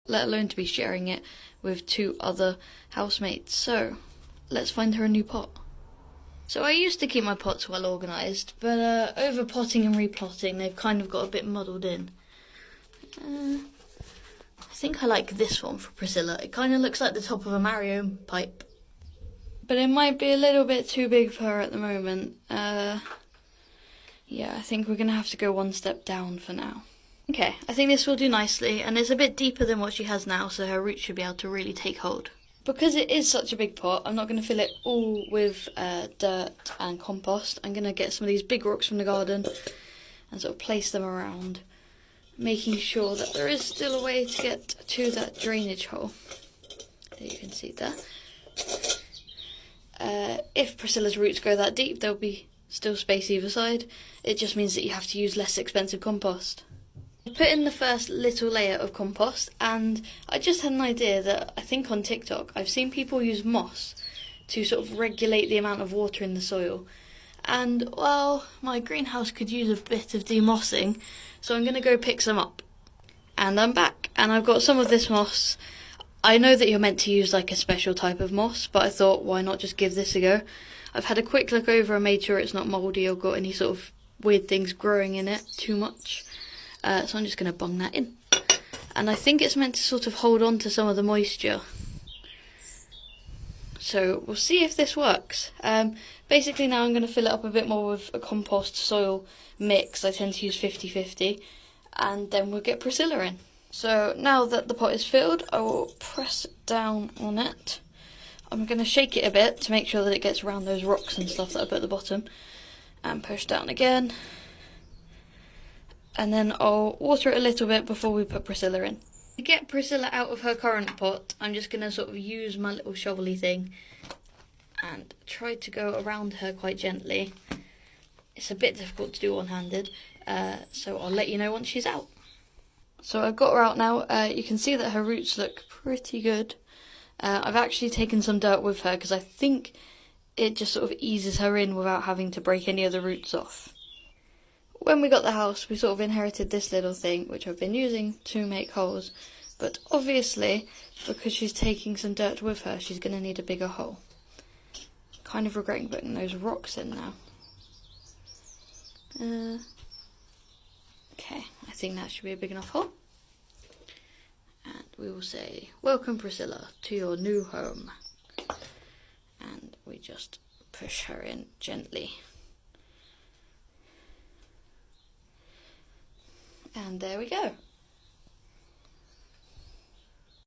let alone to be sharing it with 2 other housemates. So let's find her a new pot. So I used to keep my pots well organised, but over potting and repotting they've kind of got a bit muddled in. I think I like this one for Priscilla. It kind of looks like the top of a Mario pipe. But it might be a little bit too big for her at the moment. Yeah, I think we're going to have to go one step down for now. Okay, I think this will do nicely, and it's a bit deeper than what she has now, so her roots should be able to really take hold. Because it is such a big pot, I'm not going to fill it all with dirt and compost. I'm going to get some of these big rocks from the garden and sort of place them around, making sure that there is still a way to get to that drainage hole. There you can see there. If Priscilla's roots go that deep, there'll be still space either side. It just means that you have to use less expensive compost. I put in the first little layer of compost, and I just had an idea that I think on TikTok I've seen people use moss to sort of regulate the amount of water in the soil. And, well, my greenhouse could use a bit of demossing, so I'm going to go pick some up. And I'm back, and I've got some of this moss. I know that you're meant to use like a special type of moss, but I thought, why not just give this a go? I've had a quick look over and made sure it's not mouldy or got any sort of weird things growing in it too much. So I'm just going to bung that in. And I think it's meant to sort of hold on to some of the moisture. So we'll see if this works. Basically now I'm going to fill it up a bit more with a compost soil mix. I tend to use 50-50. And then we'll get Priscilla in. So now that the pot is filled, I will press down on it. I'm going to shake it a bit to make sure that it gets around those rocks and stuff that I put at the bottom. And push down again. And then I'll water it a little bit before we put Priscilla in. To get Priscilla out of her current pot, I'm just going to sort of use my little shovelly thing and try to go around her quite gently. It's a bit difficult to do one-handed, so I'll let you know once she's out. So I've got her out now. You can see that her roots look pretty good. I've actually taken some dirt with her because I think it just sort of eases her in without having to break any of the roots off. When we got the house, we sort of inherited this little thing, which I've been using to make holes. But obviously, because she's taking some dirt with her, she's going to need a bigger hole. Kind of regretting putting those rocks in now. Okay, I think that should be a big enough hole. And we will say, welcome Priscilla to your new home. And we just push her in gently. And there we go.